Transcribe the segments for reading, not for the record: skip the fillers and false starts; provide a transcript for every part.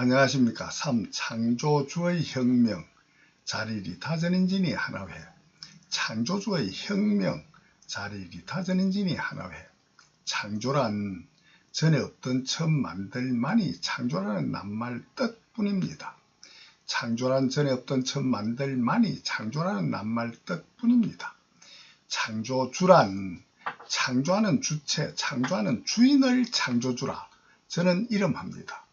안녕하십니까. 3. 창조주의 혁명 자리리타 전인진이 하나회. 창조주의 혁명 자리리타 전인진이 하나회. 창조란 전에 없던 처음 만들만이 창조라는 낱말 뜻뿐입니다. 창조란 전에 없던 처음 만들만이 창조라는 낱말 뜻뿐입니다. 창조주란 창조하는 주체, 창조하는 주인을 창조주라 저는 이름합니다.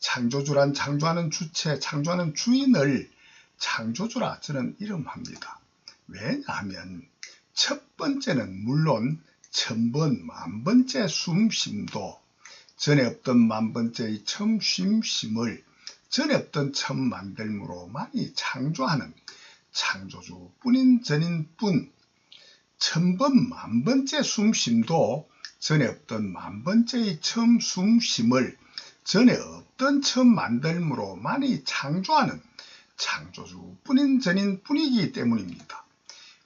창조주란 창조하는 주체, 창조하는 주인을 창조주라 저는 이름합니다. 왜냐하면 첫 번째는 물론 천번 만번째 숨쉼도 전에 없던 만번째의 처음 쉼심을 전에 없던 처음 만들므로 많이 창조하는 창조주뿐인 전인뿐, 천번 만번째 숨쉼도 전에 없던 만번째의 처음 숨심을 전에 없던 처음 만들므로 많이 창조하는 창조주뿐인 전인뿐이기 때문입니다.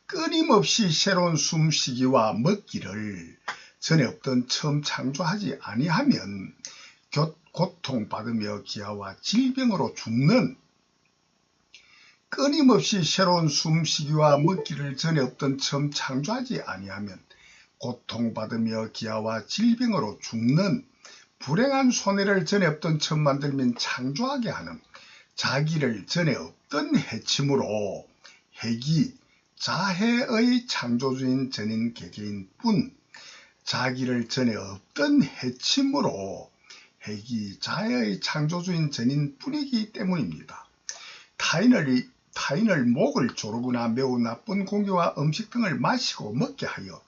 끊임없이 새로운 숨쉬기와 먹기를 전에 없던 처음 창조하지 아니하면 고통받으며 기아와 질병으로 죽는, 끊임없이 새로운 숨쉬기와 먹기를 전에 없던 처음 창조하지 아니하면 고통받으며 기아와 질병으로 죽는 불행한 손해를 전에 없던 처음 만들면 창조하게 하는 자기를 전에 없던 해침으로 해기 자해의 창조주인 전인 개개인 뿐, 자기를 전에 없던 해침으로 해기 자해의 창조주인 전인 뿐이기 때문입니다. 타인을 목을 조르거나 매우 나쁜 공기와 음식 등을 마시고 먹게 하여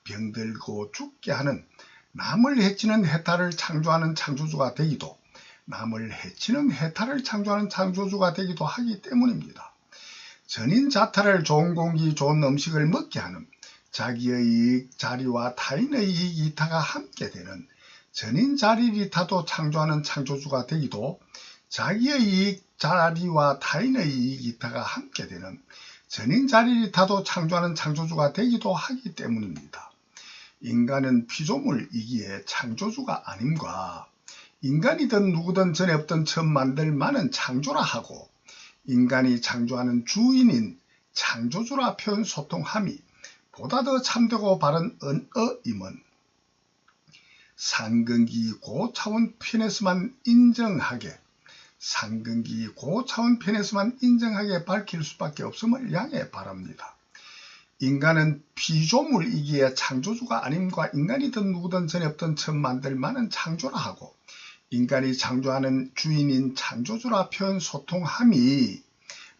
병들고 죽게 하는 남을 해치는 해탈을 창조하는 창조주가 되기도, 남을 해치는 해탈을 창조하는 창조주가 되기도 하기 때문입니다. 전인 자탈을 좋은 공기, 좋은 음식을 먹게 하는 자기의 이익 자리와 타인의 이익 이타가 함께 되는 전인 자리리타도 창조하는 창조주가 되기도, 자기의 이익 자리와 타인의 이익 이타가 함께 되는 전인 자리리타도 창조하는 창조주가 되기도 하기 때문입니다. 인간은 피조물이기에 창조주가 아님과 인간이든 누구든 전에 없던 처음 만들 만은 창조라 하고 인간이 창조하는 주인인 창조주라 표현 소통함이 보다 더 참되고 바른 언어임은 상근기 고차원 편에서만 인정하게 밝힐 수밖에 없음을 양해 바랍니다. 인간은 피조물이기에 창조주가 아님과 인간이든 누구든 전에 없던 처음 만들 만은 창조라 하고 인간이 창조하는 주인인 창조주라 표현 소통함이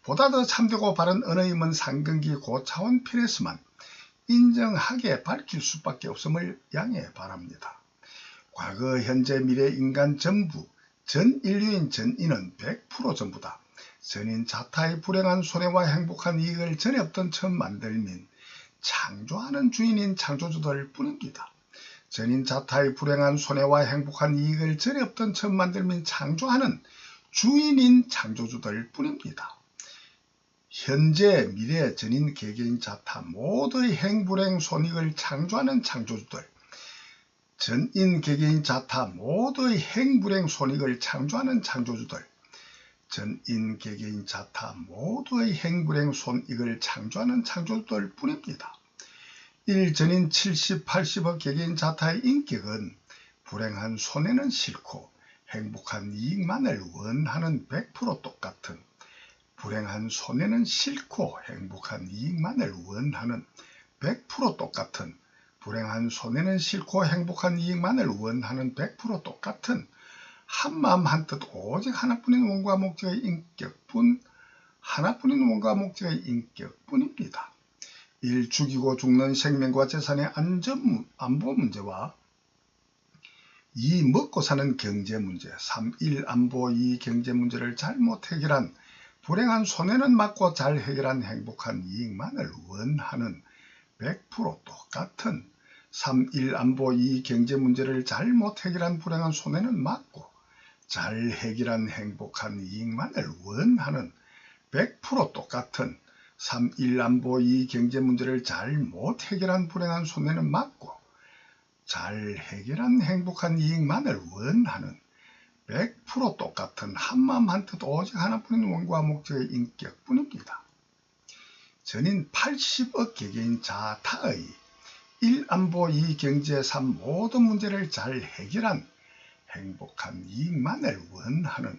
보다 더 참되고 바른 언어임은 상근기 고차원 편에서만 인정하게 밝힐 수밖에 없음을 양해 바랍니다. 과거, 현재, 미래 인간 전부, 전 인류인 전인은 100% 전부다. 전인 자타의 불행한 손해와 행복한 이익을 전에 없던 처음 만들민 창조하는 주인인 창조주들 뿐입니다. 전인 자타의 불행한 손해와 행복한 이익을 전에 없던 처음 만들민 창조하는 주인인 창조주들 뿐입니다. 현재, 미래, 전인, 개개인, 자타 모두의 행불행 손익을 창조하는 창조주들, 전인, 개개인, 자타 모두의 행불행 손익을 창조하는 창조주들, 전인, 개개인, 자타 모두의 행불행 손익을 창조하는 창조주들 뿐입니다. 1전인 70, 80억 개개인 자타의 인격은 불행한 손해는 싫고 행복한 이익만을 원하는 100% 똑같은, 불행한 손해는 싫고 행복한 이익만을 원하는 100% 똑같은, 불행한 손해는 싫고 행복한 이익만을 원하는 100% 똑같은 한마음 한뜻 오직 하나뿐인 원과 목적의 인격뿐, 하나뿐인 원과 목적의 인격뿐입니다. 1. 죽이고 죽는 생명과 재산의 안보 문제와 2. 먹고 사는 경제 문제, 3. 1. 안보 2. 경제 문제를 잘못 해결한 불행한 손해는 막고 잘 해결한 행복한 이익만을 원하는 100% 똑같은 3. 1. 안보 2. 경제 문제를 잘못 해결한 불행한 손해는 막고 잘 해결한 행복한 이익만을 원하는 100% 똑같은 3. 1. 안보 2. 경제 문제를 잘못 해결한 불행한 손해는 막고 잘 해결한 행복한 이익만을 원하는 100% 똑같은 한마음 한뜻 오직 하나뿐인 원과 목적의 인격뿐입니다. 전인 80억 개개인 자타의 1안보 2경제 3 모든 문제를 잘 해결한 행복한 이익만을 원하는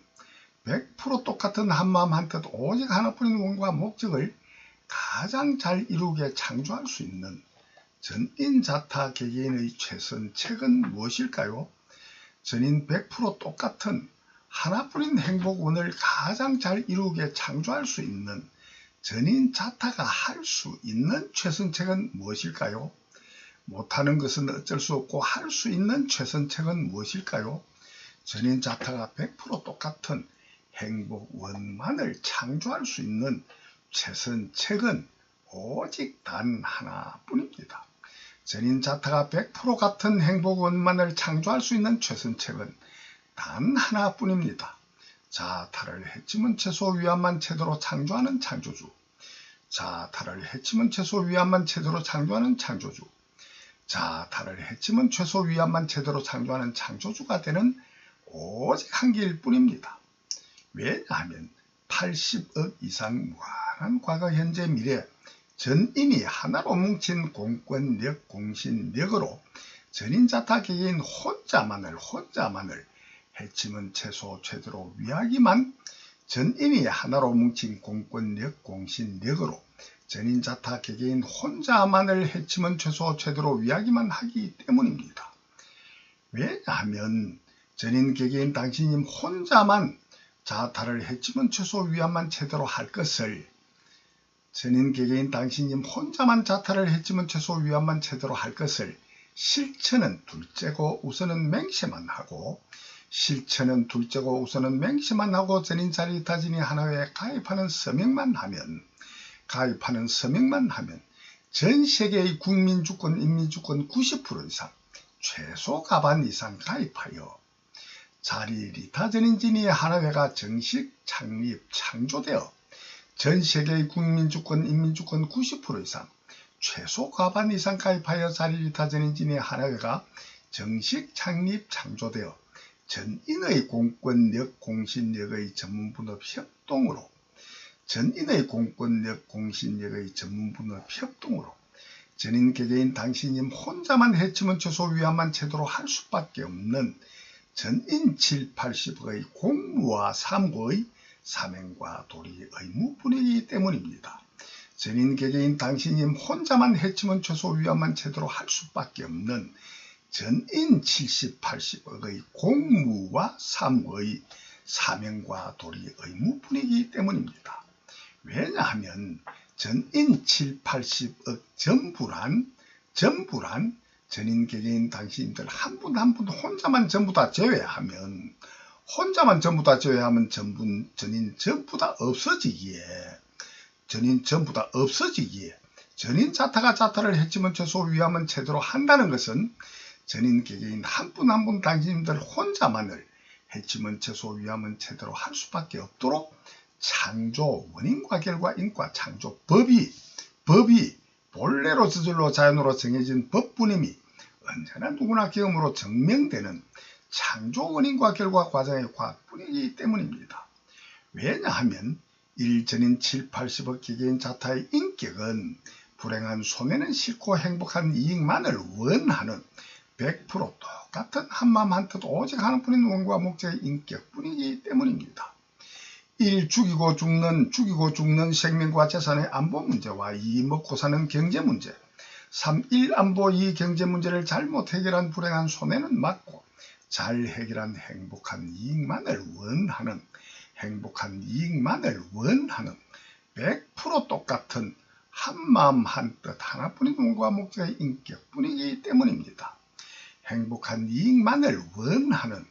100% 똑같은 한마음 한뜻 오직 하나뿐인 원과 목적을 가장 잘 이루게 창조할 수 있는 전인 자타 개개인의 최선책은 무엇일까요? 전인 100% 똑같은 하나뿐인 행복원을 가장 잘 이루게 창조할 수 있는 전인 자타가 할 수 있는 최선책은 무엇일까요? 못하는 것은 어쩔 수 없고 할 수 있는 최선책은 무엇일까요? 전인 자타가 100% 똑같은 행복원만을 창조할 수 있는 최선책은 오직 단 하나뿐입니다. 전인 자타가 100% 같은 행복원만을 창조할 수 있는 최선책은 단 하나뿐입니다. 자타를 해치면 최소 위안만 제대로 창조하는 창조주, 자타를 해치면 최소 위안만 제대로 창조하는 창조주, 자타를 해치면 최소 위안만 제대로 창조하는 창조주가 되는 오직 한 길일 뿐입니다. 왜냐하면 80억 이상 무한한 과거, 현재, 미래 전인이 하나로 뭉친 공권력, 공신력으로 전인 자타 개개인 혼자만을 해치면 최소 최대로 위하기만 전인이 하나로 뭉친 공권력, 공신력으로 전인 자타 개개인 혼자만을 해치면 최소 최대로 위하기만 하기 때문입니다. 왜냐하면 전인 개개인 당신님 혼자만 자타를 해치면 최소 위안만 제대로 할 것을 전인 개개인 당신님 혼자만 자타를 해치면 최소 위안만 제대로 할 것을 실천은 둘째고 우선은 맹세만 하고 전인 자리타진이 하나회에 가입하는 서명만 하면 전 세계의 국민주권, 인민주권 90% 이상 최소 가반 이상 가입하여 자리리타 전인진이 하나회가 정식 창립, 창조되어 전 세계의 국민주권, 인민주권 90% 이상 최소 과반 이상 가입하여 자리리타 전인진의 하나회가 정식 창립, 창조되어 전인의 공권력, 공신력의 전문분업 협동으로 전인 개개인 당신님 혼자만 해치면 최소 위안만 제대로 할 수밖에 없는 전인 7, 80억의 공무와 사무의 사명과 도리 의무뿐이기 때문입니다. 전인 개개인 당신님 혼자만 해치면 최소 위안만 제대로 할 수밖에 없는 전인 70, 80억의 공무와 사무의 사명과 도리 의무뿐이기 때문입니다. 왜냐하면 전인 7, 80억 전부란 전인 개개인 당신들 한 분 한 분 혼자만 전부 다 제외하면 전인 전부 다 없어지기에 전인 자타가 자타를 해치면 최소 위안만 제대로 한다는 것은 전인 개개인 한 분 한 분 당신들 혼자만을 해치면 최소 위안만 제대로 할 수밖에 없도록 창조 원인과 결과 인과 창조 법이 본래로 저절로 자연으로 정해진 법분임이 언제나 누구나 경험으로 증명되는 창조 원인과 결과 과정의 과학뿐이기 때문입니다. 왜냐하면 1전인 7, 80억 개개인 자타의 인격은 불행한 손해는 싫고 행복한 이익만을 원하는 100% 똑같은 한마음 한뜻 오직 하나뿐인 원과 목적의 인격뿐이기 때문입니다. 1. 죽이고 죽는 생명과 재산의 안보 문제와 2. 먹고 사는 경제 문제 3. 1. 안보 2. 경제 문제를 잘못 해결한 불행한 손해는 막고 잘 해결한 행복한 이익만을 원하는 100% 똑같은 한마음 한뜻 하나뿐인 원과 목적의 인격뿐이기 때문입니다. 행복한 이익만을 원하는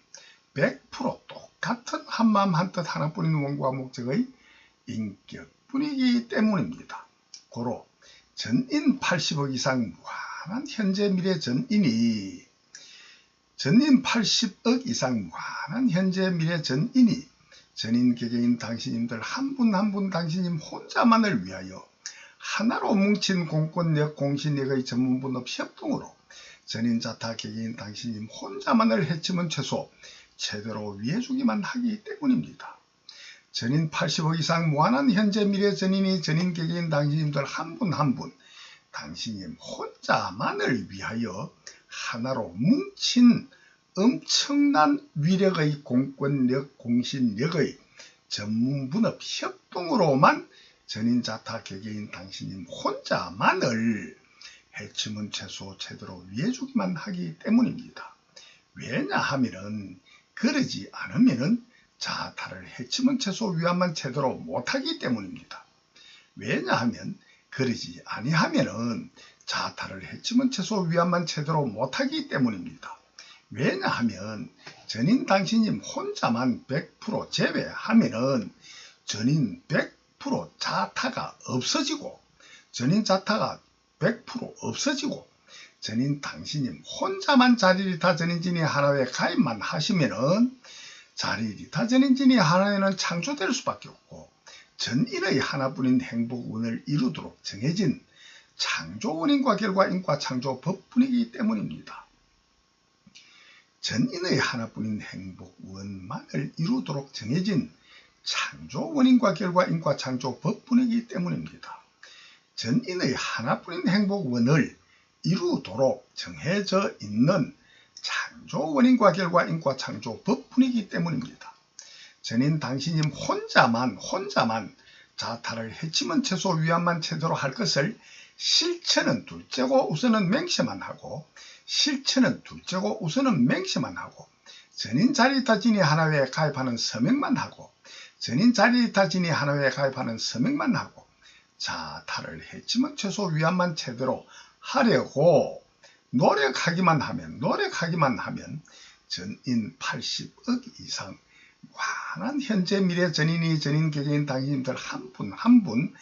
100% 똑같은 한마음 한뜻 하나뿐인 원과 목적의 인격뿐이기 때문입니다. 고로 전인 80억 이상 무한한 현재 미래 전인이 전인 80억 이상 무한한 현재 미래 전인이 전인 개개인 당신님들 한 분 한 분 당신님 혼자만을 위하여 하나로 뭉친 공권력 공신력의 전문분업 협동으로 전인 자타 개개인 당신님 혼자만을 해치면 최소 제대로 위해주기만 하기 때문입니다. 전인 80억 이상 무한한 현재 미래 전인이 전인 개개인 당신님들 한 분 한 분 당신님 혼자만을 위하여 하나로 뭉친 엄청난 위력의 공권력 공신력의 전문분업 협동으로만 전인자타 개개인 당신님 혼자만을 해치면 최소 제대로 위해주기만 하기 때문입니다. 왜냐하면은 그러지 않으면은 자타를 해치면 최소 위안만 제대로 못하기 때문입니다. 왜냐하면 그러지 아니하면은 자타를 해치면 최소 위안만 제대로 못하기 때문입니다. 왜냐하면 전인 당신님 혼자만 100% 제외하면은 전인 100% 자타가 없어지고 전인 자타가 100% 없어지고 전인 당신님 혼자만 자리리타 전인진이 하나회 가입만 하시면은 자리리타 전인진이 하나회는 창조될 수밖에 없고 전인의 하나뿐인 행복운을 이루도록 정해진 창조원인과 결과인과 창조 법분이기 때문입니다. 전인의 하나뿐인 행복운만을 이루도록 정해진 창조원인과 결과인과 창조 법분이기 때문입니다. 전인의 하나뿐인 행복원을 이루도록 정해져 있는 창조원인과 결과인과 창조 법분이기 때문입니다. 전인 당신님 혼자만 자타를 해치면 최소 위안만 제대로 할 것을 실체는 둘째고 우선은 맹세만 하고 실체는 둘째고 우선은 맹세만 하고 전인 자리타진이 하나회에 가입하는 서명만 하고 전인 자리타진이 하나회에 가입하는 서명만 하고 자타를 해치면 최소 위안만 제대로 하려고 노력하기만 하면 전인 80억 이상 완한 현재 미래 전인이 전인 개개인 당신님들 한 분 한 분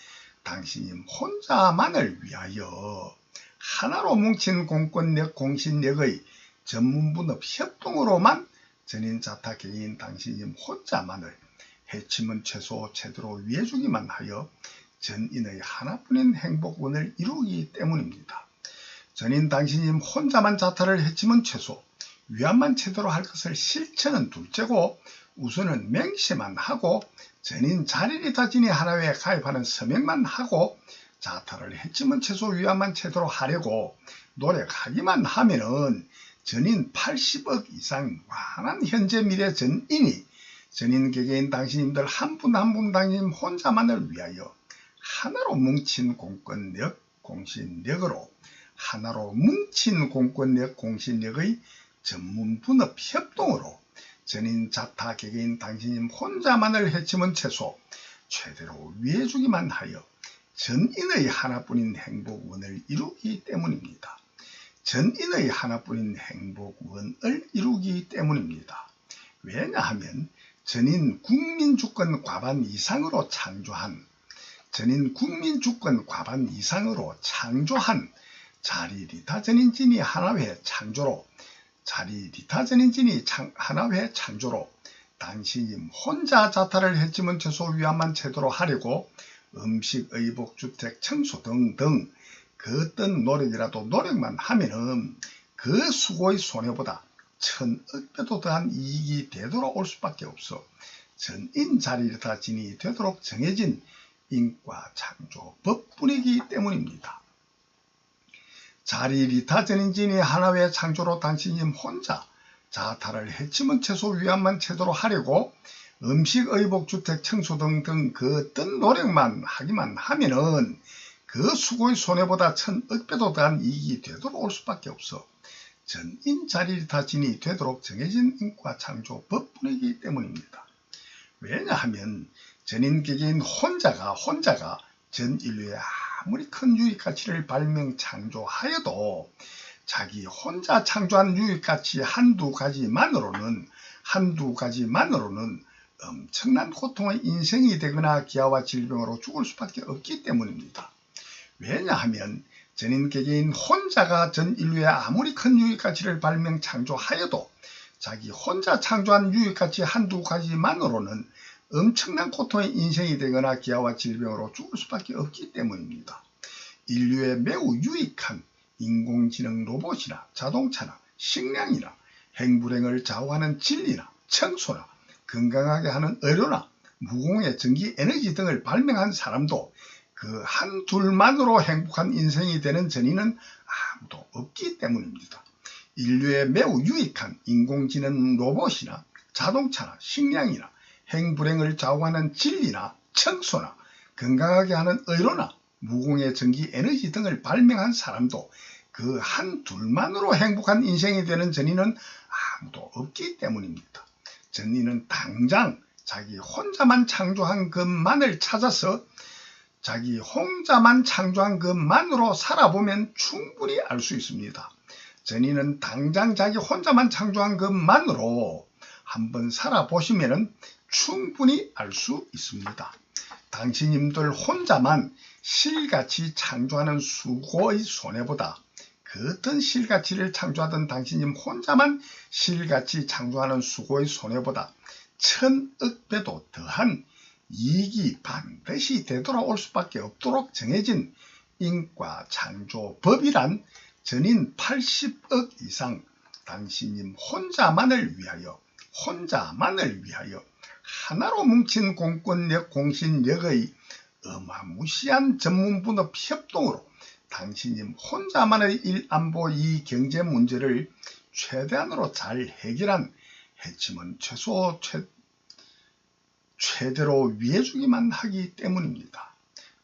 당신님 혼자만을 위하여 하나로 뭉친 공권력 공신력의 전문분업 협동으로만 전인 자타 개개인 당신님 혼자만을 해치면 최소 제대로 위해주기만 하여 전인의 하나뿐인 행복운을 이루기 때문입니다. 전인 당신님 혼자만 자타를 해치면 최소 위안만 제대로 할 것을 실체는 둘째고 우선은 맹세만 하고 전인 자리리타진이 하나회에 가입하는 서명만 하고 자타를 해치면 최소 위안만 제대로 하려고 노력하기만 하면은 전인 80억 이상 완한 현재 미래 전인이 전인 개개인 당신님들 한 분 한 분 당신님 혼자만을 위하여 하나로 뭉친 공권력 공신력으로 하나로 뭉친 공권력 공신력의 전문분업 협동으로 전인 자타 개개인 당신님 혼자만을 해치면 최소 최대로 위해주기만 하여 전인의 하나뿐인 행복운을 이루기 때문입니다. 전인의 하나뿐인 행복운을 이루기 때문입니다. 왜냐하면 전인 국민주권 과반 이상으로 창조한 자리리타 전인진이 하나회 창조로 자리리타 전인진이 하나회 창조로 당신님 혼자 자타를 해치면 최소 위안만 제대로 하려고 음식, 의복, 주택, 청소 등등 그 어떤 노력이라도 노력만 하면은 그 수고의 손해보다 천억 배도 더한 이익이 되도록 올 수밖에 없어 전인 자리리타 진이 되도록 정해진 인과 창조 법분이기 때문입니다. 자리리타 전인진이 하나회 창조로 당신님 혼자 자타를 해치면 최소 위안만 제대로 하려고 음식, 의복, 주택, 청소 등등 그 어떤 노력만 하기만 하면은 그 수고의 손해보다 천억 배도 더한 이익이 되도록 올 수밖에 없어 전인 자리리타 진이 되도록 정해진 인과 창조 법분이기 때문입니다. 왜냐하면 전인 개개인 혼자가 전 인류의 아무리 큰 유익가치를 발명 창조하여도 자기 혼자 창조한 유익가치 한두 가지만으로는 엄청난 고통의 인생이 되거나 기아와 질병으로 죽을 수밖에 없기 때문입니다. 왜냐하면 전인 개개인 혼자가 전 인류의 아무리 큰 유익가치를 발명 창조하여도 자기 혼자 창조한 유익가치 한두 가지만으로는 엄청난 고통의 인생이 되거나 기아와 질병으로 죽을 수밖에 없기 때문입니다. 인류의 매우 유익한 인공지능 로봇이나 자동차나 식량이나 행불행을 좌우하는 진리나 청소나 건강하게 하는 의료나 무공해 전기 에너지 등을 발명한 사람도 그 한둘만으로 행복한 인생이 되는 전인은 아무도 없기 때문입니다. 인류에 매우 유익한 인공지능 로봇이나 자동차나 식량이나 행불행을 좌우하는 진리나 청소나 건강하게 하는 의료나 무공해 전기 에너지 등을 발명한 사람도 그 한둘만으로 행복한 인생이 되는 전인은 아무도 없기 때문입니다. 전인은 당장 자기 혼자만 창조한 것만을 찾아서 자기 혼자만 창조한 것만으로 살아보면 충분히 알 수 있습니다. 전인은 당장 자기 혼자만 창조한 것만으로 한번 살아보시면 충분히 알 수 있습니다. 당신님들 혼자만 실같이 창조하는 수고의 손해보다 그 어떤 실가치를 창조하던 당신님 혼자만 실같이 창조하는 수고의 손해보다 1000억 배도 더한 이익이 반드시 되돌아올 수밖에 없도록 정해진 인과 창조법이란 전인 80억 이상 당신님 혼자만을 위하여 하나로 뭉친 공권력 공신력의 어마무시한 전문분업 협동으로 당신님 혼자만의 일안보 이 경제 문제를 최대한으로 잘 해결한 해침은 최대로 위해주기만 하기 때문입니다.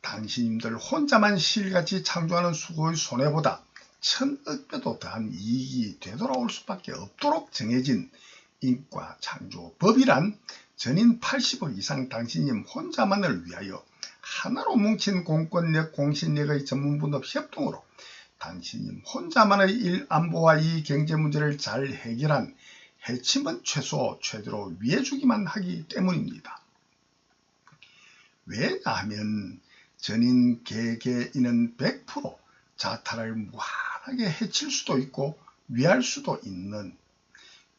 당신님들 혼자만 실같이 창조하는 수고의 손해보다 1000억 배도 더한 이익이 되돌아올 수밖에 없도록 정해진 인과 창조법이란 전인 80억 이상 당신님 혼자만을 위하여 하나로 뭉친 공권력 공신력의 전문분업 협동으로 당신님 혼자만의 일안보와 이 경제 문제를 잘 해결한 해침은 최대로 위해주기만 하기 때문입니다. 왜냐하면 전인 개개인은 100% 자타를 무한하게 해칠 수도 있고 위할 수도 있는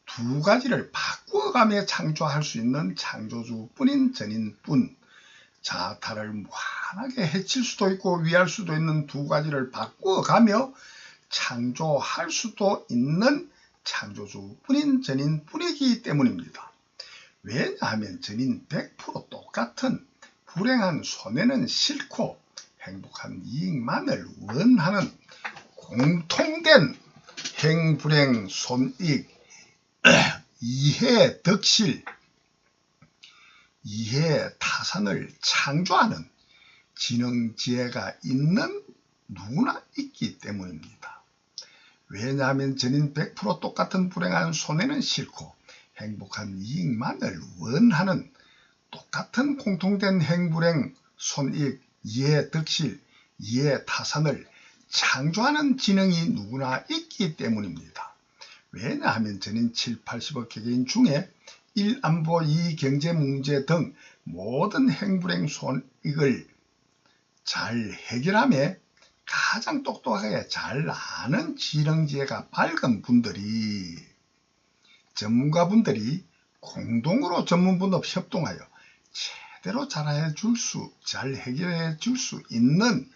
두 가지를 바꾸어가며 창조할 수 있는 창조주뿐인 전인뿐, 자타를 무한하게 해칠 수도 있고 위할 수도 있는 두 가지를 바꾸어가며 창조할 수도 있는 창조주뿐인 전인뿐이기 때문입니다. 왜냐하면 전인 100% 똑같은 불행한 손해는 싫고 행복한 이익만을 원하는 공통된 행불행 손익 이해 덕실 이해 타산을 창조하는 지능지혜가 있는 누구나 있기 때문입니다. 왜냐하면 전인 100% 똑같은 불행한 손해는 싫고 행복한 이익만을 원하는 똑같은 공통된 행불행 손익 이해 덕실 이해 타산을 창조하는 지능이 누구나 있기 때문입니다. 왜냐하면 전인 7, 80억 개개인 중에 일안보, 이경제 문제 등 모든 행불행 손익을 잘 해결하며 가장 똑똑하게 잘 아는 지능지혜가 밝은 분들이 전문가분들이 공동으로 전문분업 협동하여 제대로 잘 해결해 줄 수 있는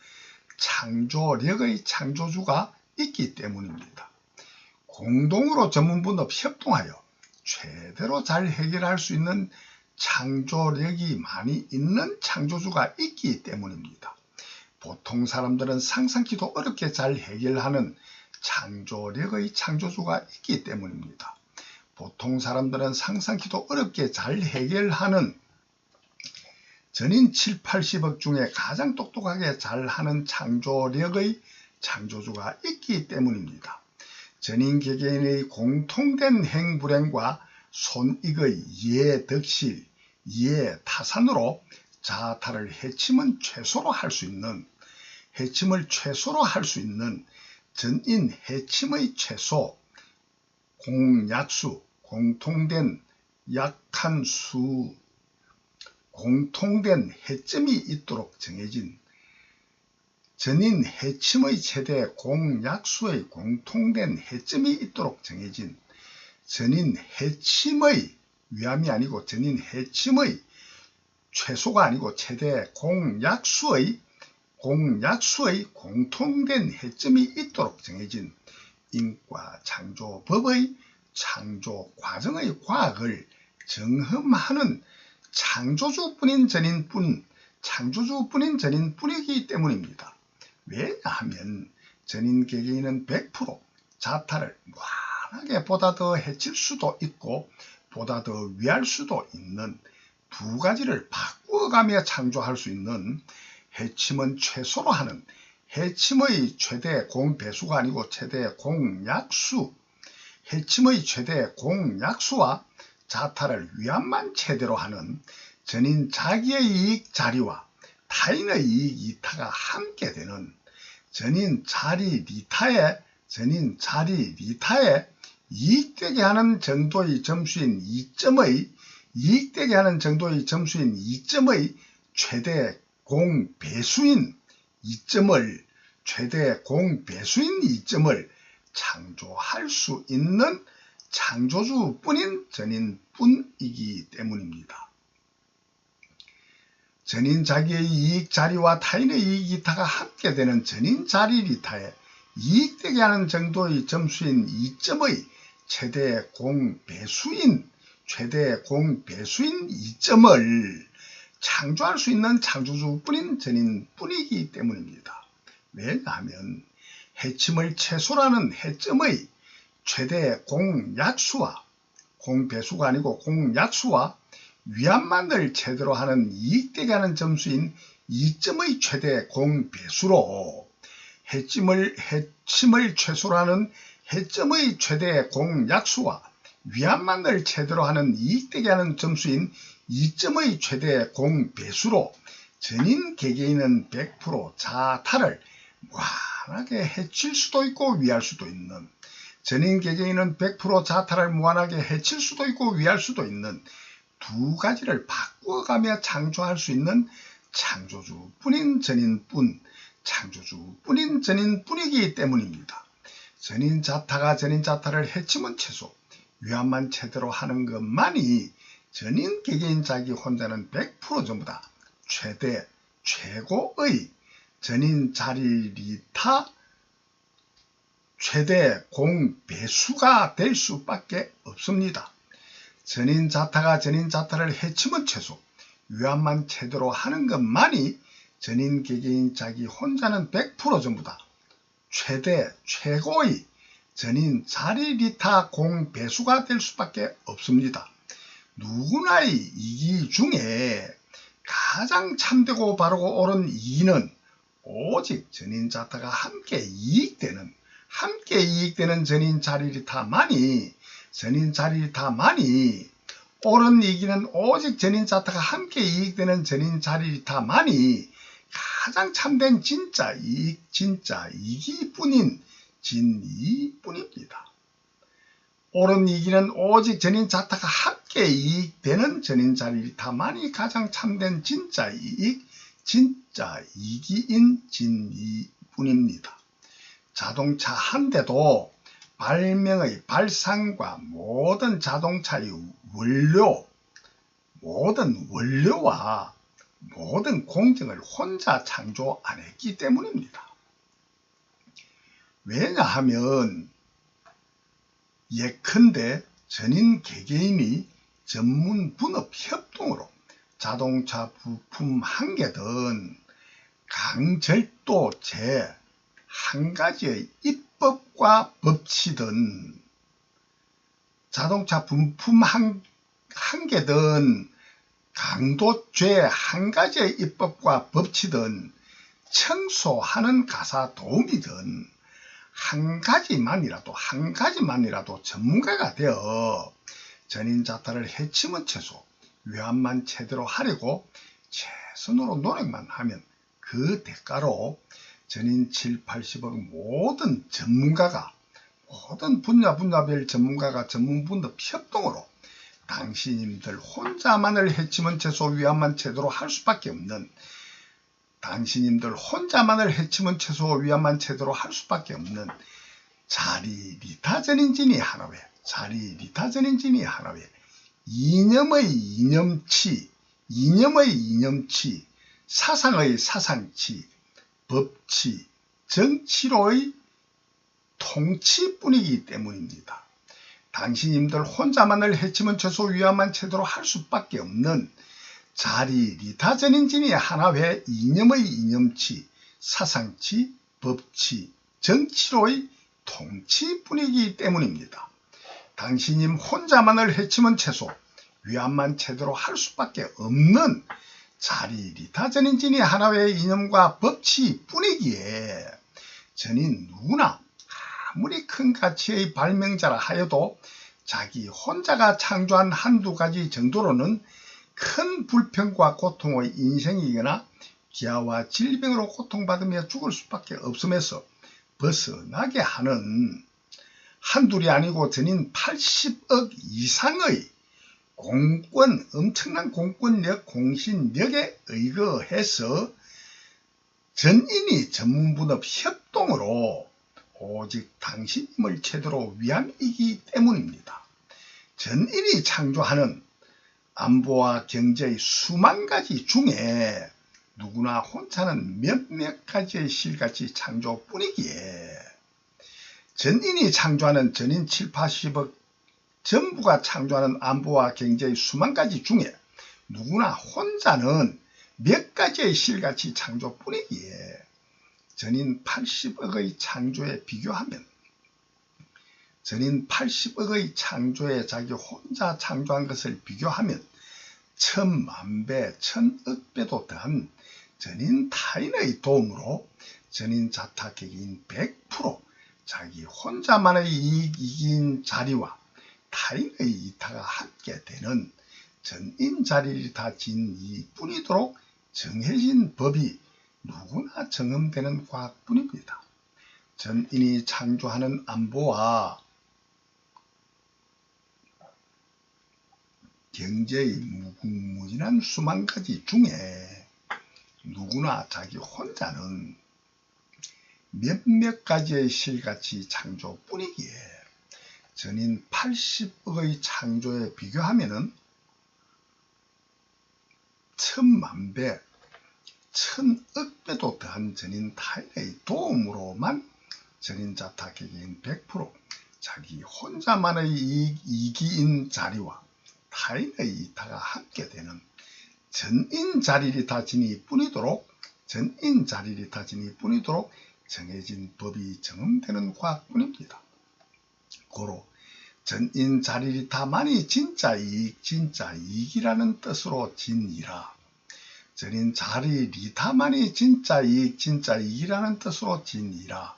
창조력의 창조주가 있기 때문입니다. 공동으로 전문분업 협동하여 제대로 잘 해결할 수 있는 창조력이 많이 있는 창조주가 있기 때문입니다. 보통 사람들은 상상키도 어렵게 잘 해결하는 창조력의 창조주가 있기 때문입니다. 보통 사람들은 상상키도 어렵게 잘 해결하는 전인 7, 80억 중에 가장 똑똑하게 잘하는 창조력의 창조주가 있기 때문입니다. 전인 개개인의 공통된 행불행과 손익의 이해 덕실, 이해 타산으로 자타를 해침을 최소로 할 수 있는 전인 해침의 최소, 공약수, 공통된 약한 수, 공통된 해점이 있도록 정해진 전인 해침의 최대 공약수의 공통된 해점이 있도록 정해진 전인 해침의 위함이 아니고 전인 해침의 최소가 아니고 최대 공약수의 공통된 해점이 있도록 정해진 인과 창조법의 창조 과정의 과학을 정흠하는 창조주뿐인 전인뿐이기 때문입니다. 왜냐하면 전인 개개인은 100% 자타를 무한하게 보다 더 해칠 수도 있고 보다 더 위할 수도 있는 두 가지를 바꾸어가며 창조할 수 있는 해침은 최소로 하는 해침의 최대 공배수가 아니고 최대 공약수, 해침의 최대 공약수와 자타를 위함만 최대로 하는 전인 자기의 이익 자리와 타인의 이익 이타가 함께 되는 전인 자리 리타에 이익되게 하는 정도의 점수인 2점의 최대 공배수인 2점을 창조할 수 있는 창조주뿐인 전인뿐이기 때문입니다. 전인 자기의 이익 자리와 타인의 이익 이타가 함께 되는 전인 자리 리타에 이익되게 하는 정도의 점수인 2점의 최대 공배수인 2점을 창조할 수 있는 창조주뿐인 전인뿐이기 때문입니다. 왜냐하면 해침을 최소라는 해점의 최대 공약수와 공배수가 아니고 공약수와 위안만을 최대로 하는 이익되게 하는 점수인 2점의 최대 공배수로 해침을 최소로 하는 해점의 최대 공약수와 위안만을 최대로 하는 이익되게 하는 점수인 2점의 최대 공배수로 전인 개개인은 100% 자타를 무한하게 해칠 수도 있고 위할 수도 있는 전인 개개인은 100% 자타를 무한하게 해칠 수도 있고 위할 수도 있는 두 가지를 바꾸어가며 창조할 수 있는 창조주뿐인 전인뿐이기 때문입니다. 전인 자타가 전인 자타를 해치면 최소, 위안만 최대로 하는 것만이 전인 개개인 자기 혼자는 100% 전부 다 최고의 전인 자리 리타 최대 공배수가 될 수밖에 없습니다. 전인 자타가 전인 자타를 해치면 최소, 위안만 최대로 하는 것만이 전인 개개인 자기 혼자는 100% 전부 다 최고의 전인 자리 리타 공배수가 될 수밖에 없습니다. 누구나의 이기 중에 가장 참되고 바르고 옳은 이기는 오직 전인 자타가 함께 이익되는 전인 자리 리타만이 옳은 이기는 오직 전인 자타가 함께 이익되는 전인 자리 리타만이 가장 참된 진짜 이기뿐인 진이뿐입니다. 옳은 이기는 오직 전인 자타가 함께 이익되는 전인 자리 리타만이 가장 참된 진짜 이기인 진이뿐입니다. 자동차 한 대도 발명의 발상과 모든 자동차의 모든 원료와 모든 공정을 혼자 창조 안 했기 때문입니다. 왜냐하면 예컨대 전인 개개인이 전문 분업 협동으로 자동차 부품 한 개든 강절도 제 한 가지의 입법과 법치든 자동차 부품 한 개든 강도죄 한 가지의 입법과 법치든 청소하는 가사 도우미든 한 가지만이라도 전문가가 되어 전인 자타를 해치면 최소, 위안만 제대로 하려고 최선으로 노력만 하면 그 대가로 전인 7, 80억 모든 분야별 전문가가 전문분업 협동으로 당신님들 혼자만을 해치면 최소, 위안만 제대로 할 수밖에 없는 자리 리타 전인진이 하나외 이념의 이념치 사상의 사상치 법치 정치로의 통치뿐이기 때문입니다. 당신님들 혼자만을 해치면 최소 위험한 채도로 할 수밖에 없는 자리 리타 전인진이 하나회 이념의 이념치, 사상치, 법치, 정치로의 통치 분위기 때문입니다. 당신님 혼자만을 해치면 최소 위안만 제대로 할 수밖에 없는 자리 리타 전인진이 하나의 이념과 법치 분위기에 전인 누구나 아무리 큰 가치의 발명자라 하여도 자기 혼자가 창조한 한두 가지 정도로는 큰 불평과 고통의 인생이거나 기아와 질병으로 고통받으며 죽을 수밖에 없음에서 벗어나게 하는 한둘이 아니고 전인 80억 이상의 공권, 엄청난 공권력, 공신력에 의거해서 전인이 전문분업 협동으로 오직 당신님을 최대로 위함이기 때문입니다. 전인이 창조하는 안보와 경제의 수만 가지 중에 누구나 혼자는 몇몇 가지의 실가치 창조뿐이기에 전인이 창조하는 전인 7, 80억 전부가 창조하는 안보와 경제의 수만 가지 중에 누구나 혼자는 몇 가지의 실가치 창조뿐이기에 전인 80억의 창조에 비교하면 전인 80억의 창조에 자기 혼자 창조한 것을 비교하면 천만배, 천억 배도 더한 전인 타인의 도움으로 전인 자타격인 100% 자기 혼자만의 이익인 자리와 타인의 이타가 함께 되는 전인 자리를 다 진이 뿐이도록 정해진 법이 누구나 정음되는 과학뿐입니다. 전인이 창조하는 안보와 경제의 무궁무진한 수만 가지 중에 누구나 자기 혼자는 몇몇 가지의 실가치 창조뿐이기에 전인 80억의 창조에 비교하면은 천만배, 천억 배도 더한 전인 타인의 도움으로만 전인 자타격인 100% 자기 혼자만의 이기인 자리와 타인의 이타가 함께 되는 전인 자리를 다지니 뿐이도록 전인 자리를 다지니 뿐이도록 정해진 법이 정음되는 과학뿐입니다. 고로 전인 자리를 다만이 진짜 이익이라는 뜻으로 진이라 전인 자리를 다만이 진짜 이익이라는 뜻으로 진이라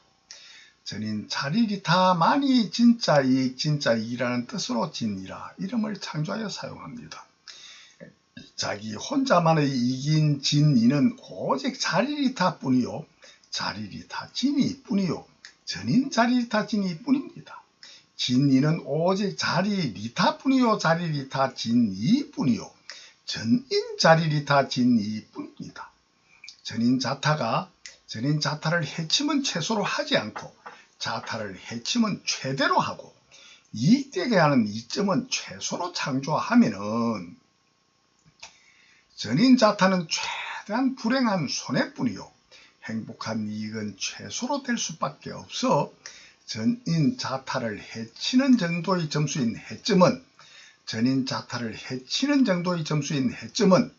전인 자리를 다만이 진짜 이익이라는 뜻으로 진이라 이름을 창조하여 사용합니다. 자기 혼자만의 이익인 진이는 오직 자리리타 뿐이요 자리리타 진이 뿐이요 전인 자리리타 진이 뿐입니다. 진이는 오직 자리리타 뿐이요 자리리타 진이 뿐이요 전인 자리리타 진이 뿐입니다. 전인 자타를 해치면 최소로 하지 않고 자타를 해치면 최대로 하고 이익되게 하는 이점은 최소로 창조하면은 전인 자타는 최대한 불행한 손해뿐이요 행복한 이익은 최소로 될 수밖에 없어 전인 자타를 해치는 정도의 점수인 해점은 전인 자타를 해치는 정도의 점수인 해점은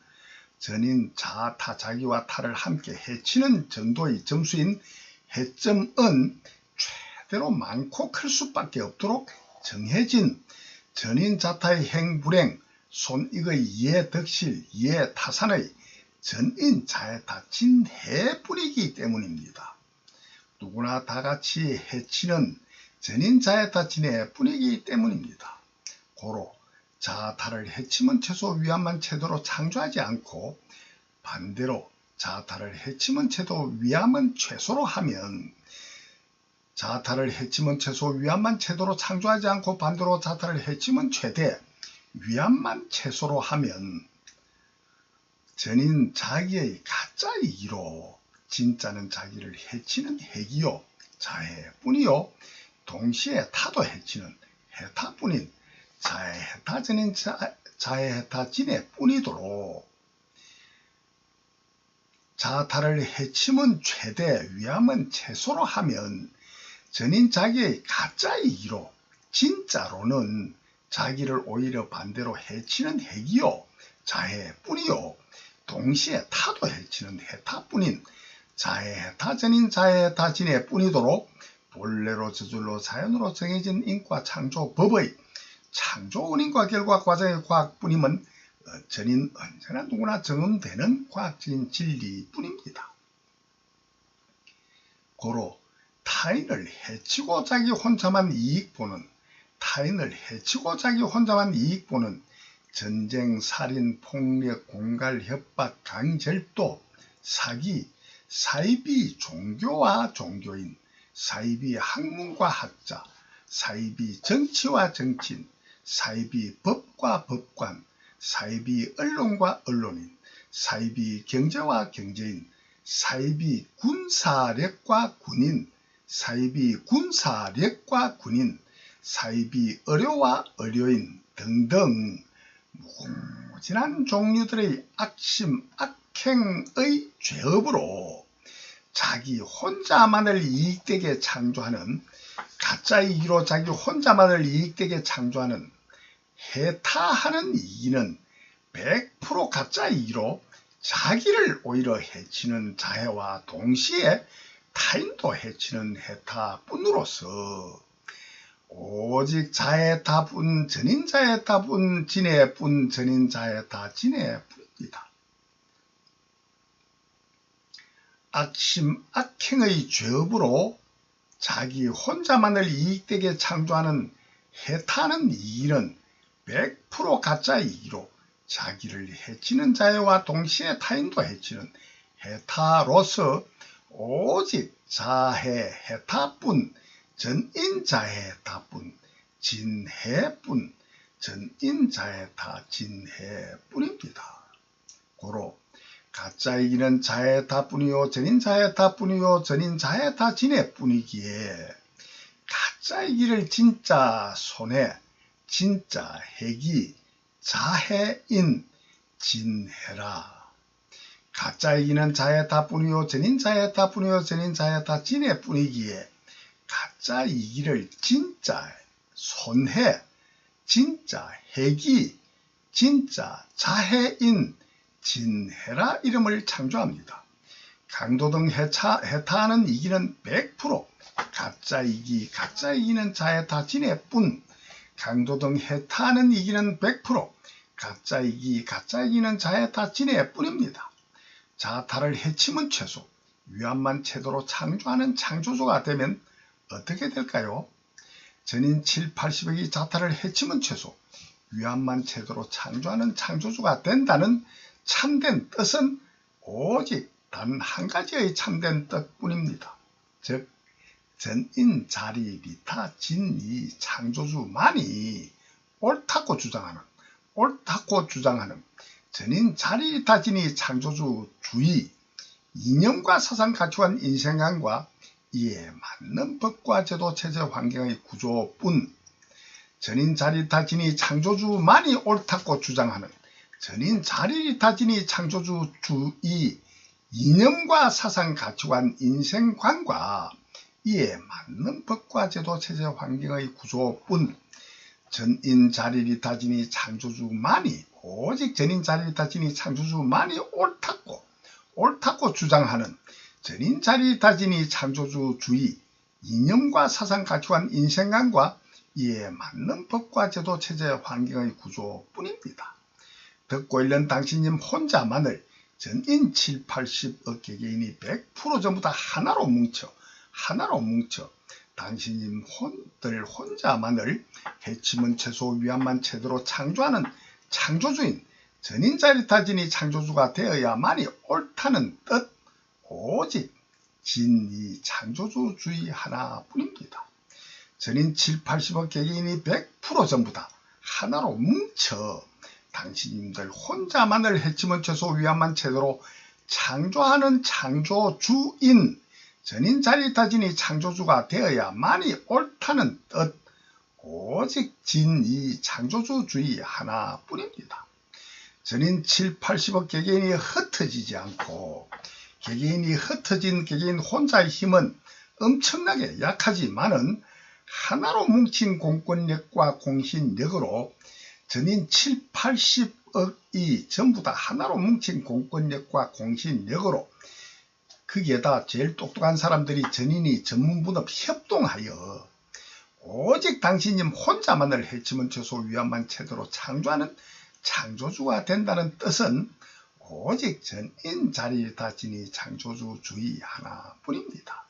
전인 자타 자기와 타를 함께 해치는 정도의 점수인 해점은 최대로 많고 클 수밖에 없도록 정해진 전인 자타의 행불행 손익의 이해덕실 이해타산의 전인 자에다 진해뿐이기 때문입니다. 누구나 다같이 해치는 전인 자에다 진해뿐이기 때문입니다. 고로 자타를 해치면 최소 위안만 제도로 창조하지 않고 반대로 자타를 해치면 최소 위안만 최소로 하면 자타를 해치면 최소 위안만 최소로 창조하지 않고 반대로 자타를 해치면 최대 위안만 최소로 하면 전인 자기의 가짜 이기로 진짜는 자기를 해치는 해기요 자해뿐이요 동시에 타도 해치는 해타뿐인 자해해타 전인 자해해타 진해 뿐이도록 자타를 해치면 최대 위함은 최소로 하면 전인 자기의 가짜 이기로 진짜로는 자기를 오히려 반대로 해치는 핵이요 자해뿐이요 동시에 타도 해치는 해타뿐인 자해해타 전인 자해해타 진해 뿐이도록 본래로 저절로 자연으로 정해진 인과 창조법의 창조 원인과 결과 과정의 과학뿐임은 전인 언제나 누구나 정음되는 과학적인 진리뿐입니다. 고로 타인을 해치고 자기 혼자만 이익 보는 타인을 해치고 자기 혼자만 이익 보는 전쟁, 살인, 폭력, 공갈, 협박, 강절도, 사기, 사이비 종교와 종교인, 사이비 학문과 학자, 사이비 정치와 정치인, 사이비 법과 법관, 사이비 언론과 언론인, 사이비 경제와 경제인, 사이비 군사력과 군인, 사이비 군사력과 군인, 사이비 의료와 의료인 등등 무궁무진한 종류들의 악심, 악행의 죄업으로 자기 혼자만을 이익되게 창조하는 가짜이기로 자기 혼자만을 이익되게 창조하는 해타하는 이기는 100% 가짜이기로 자기를 오히려 해치는 자해와 동시에 타인도 해치는 해타뿐으로서 오직 자해타뿐 전인자해타뿐 진해뿐 전인자해타 진해뿐입니다. 악심 악행의 죄업으로 자기 혼자만을 이익되게 창조하는 해타는 이기는 100% 가짜 이기로 자기를 해치는 자해와 동시에 타인도 해치는 해타로서 오직 자해 해타뿐 전인자해타뿐 진해뿐 전인자해타 진해뿐입니다. 고로 가짜이기는 자해타뿐이요 전인자해타뿐이요 전인자해타 진해뿐이기에 가짜이기를 진짜 손해 진짜 핵이 자해인 진해라. 가짜이기는 자해타뿐이요 전인자해타뿐이요 전인자해타 진해뿐이기에 가짜이기를 진짜 손해 진짜 핵이 진짜 자해인 진해라 이름을 창조합니다. 강도등 해타하는 이기는 100% 가짜이기는 자해타 진해뿐 강도등 해타하는 이기는 100% 가짜이기는 자해타 진해뿐입니다. 자타를 해치면 최소 위안만 채도로 창조하는 창조주가 되면 어떻게 될까요? 전인 7, 80억이 자타를 해치면 최소 위안만 채도로 창조하는 창조주가 된다는 참된 뜻은 오직 단 한 가지의 참된 뜻뿐입니다. 즉 전인 자리 리타 진이 창조주만이 옳다고 주장하는 전인 자리 리타 진이 창조주 주의 이념과 사상 가치관 인생관과 이에 맞는 법과 제도 체제 환경의 구조뿐 전인 자리 리타 진이 창조주만이 옳다고 주장하는 전인 자리 리타 진이 창조주 주의 이념과 사상 가치관 인생관과 이에 맞는 법과 제도 체제 환경의 구조뿐 전인 자리 리타 진이 창조주만이 오직 전인 자리 리타 진이 창조주만이 옳다고 주장하는 전인 자리 리타 진이 창조주주의 이념과 사상 가치관 인생관과 이에 맞는 법과 제도 체제 환경의 구조뿐입니다. 듣고 있는 당신님 혼자만을 전인 7, 80억 개개인이 100% 전부 다 하나로 뭉쳐 당신님들 혼자만을 해치면 최소 위안만 채도로 창조하는 창조주인 전인 자리타 진이 창조주가 되어야만이 옳다는 뜻 오직 진이 창조주주의 하나뿐입니다. 전인 7, 80억 개개인이 100% 전부 다 하나로 뭉쳐 당신님들 혼자만을 해치면 최소 위안만 채도로 창조하는 창조주인 전인 자리타 진이 창조주가 되어야만이 옳다는 뜻 오직 진이 창조주주의 하나뿐입니다. 전인 7, 80억 개개인이 흩어지지 않고 개개인이 흩어진 개개인 혼자의 힘은 엄청나게 약하지만은 하나로 뭉친 공권력과 공신력으로 전인 7, 80억이 전부 다 하나로 뭉친 공권력과 공신력으로 거기에다 제일 똑똑한 사람들이 전인이 전문분업 협동하여 오직 당신님 혼자만을 해치면 최소 위안만 제대로 창조하는 창조주가 된다는 뜻은 오직 전인 자리에다 지니 창조주주의 하나뿐입니다.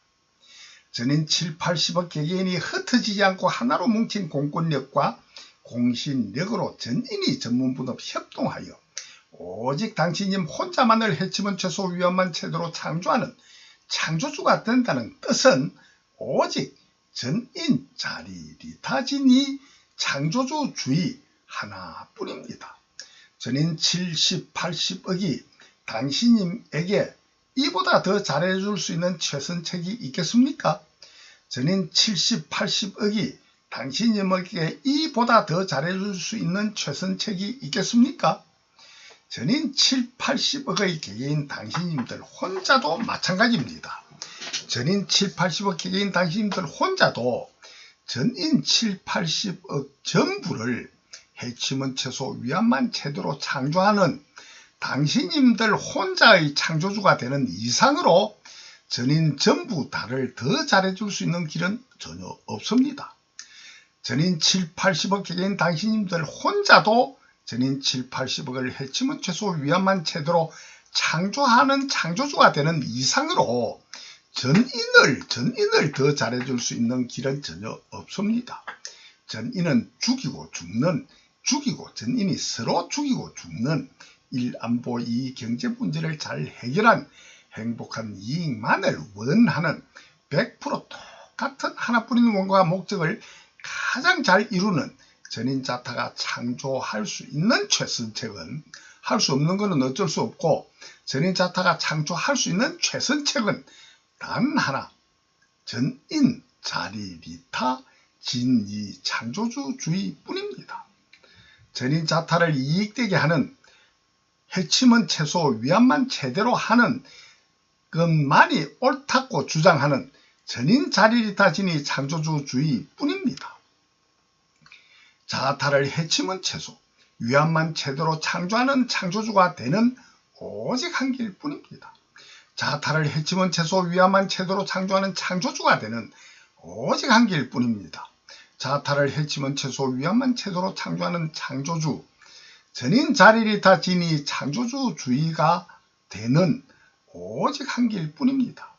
전인 7, 80억 개개인이 흩어지지 않고 하나로 뭉친 공권력과 공신력으로 전인이 전문분업 협동하여 오직 당신님 혼자만을 해치면 최소 위안만 제대로 창조하는 창조주가 된다는 뜻은 오직 전인 자리리타지니 창조주주의 하나뿐입니다. 전인 70, 80억이 당신님에게 이보다 더 잘해줄 수 있는 최선책이 있겠습니까? 전인 70, 80억이 당신님에게 이보다 더 잘해줄 수 있는 최선책이 있겠습니까? 전인 7, 80억의 개개인 당신님들 혼자도 마찬가지입니다. 전인 7, 80억 개개인 당신님들 혼자도 전인 7, 80억 전부를 해치면 최소 위안만 제대로 창조하는 당신님들 혼자의 창조주가 되는 이상으로 전인 전부 다를 더 잘해줄 수 있는 길은 전혀 없습니다. 전인 7, 80억 개개인 당신님들 혼자도 전인 7, 80억을 해치면 최소 위안만 제대로 창조하는 창조주가 되는 이상으로 전인을 더 잘해줄 수 있는 길은 전혀 없습니다. 전인은 전인이 서로 죽이고 죽는 일안보 이 경제 문제를 잘 해결한 행복한 이익만을 원하는 100% 똑같은 하나뿐인 원과 목적을 가장 잘 이루는 전인자타가 창조할 수 있는 최선책은 할 수 없는 것은 어쩔 수 없고 전인자타가 창조할 수 있는 최선책은 단 하나 전인 자리리타 진이 창조주주의 뿐입니다. 전인자타를 이익되게 하는 해치면 최소 위안만 제대로 하는 것만이 옳다고 주장하는 전인 자리리타 진이 창조주주의 뿐입니다. 자타를 해치면 최소 위안만 제대로 창조하는 창조주가 되는 오직 한 길뿐입니다. 자타를 해치면 최소 위안만 제대로 창조하는 창조주가 되는 오직 한 길뿐입니다. 자타를 해치면 최소 위안만 제대로 창조하는 창조주 전인 자리리타 진이 창조주주의가 되는 오직 한 길뿐입니다.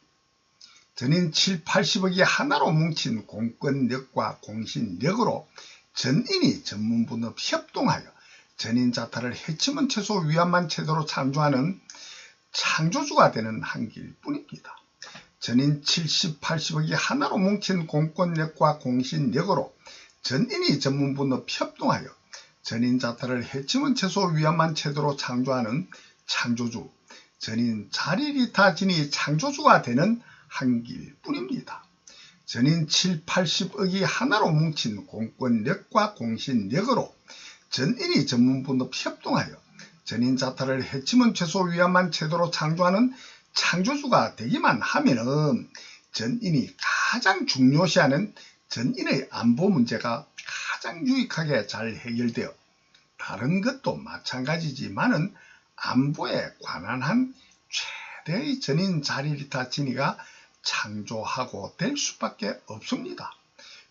전인 7, 80억이 하나로 뭉친 공권력과 공신력으로 전인이 전문분업 협동하여 전인자타를 해치면 최소 위안만 제대로 창조하는 창조주가 되는 한 길뿐입니다. 전인 70, 80억이 하나로 뭉친 공권력과 공신력으로 전인이 전문분업 협동하여 전인자타를 해치면 최소 위안만 제대로 창조하는 창조주 전인 자리리타 진이 창조주가 되는 한 길뿐입니다. 전인 7, 80억이 하나로 뭉친 공권력과 공신력으로 전인이 전문분업 협동하여 전인자타를 해치면 최소 위안만 제대로 창조하는 창조주가 되기만 하면은 전인이 가장 중요시하는 전인의 안보 문제가 가장 유익하게 잘 해결되어 다른 것도 마찬가지지만은 안보에 관한 한 최대의 전인 자리리타 진이가 창조하고 될 수밖에 없습니다.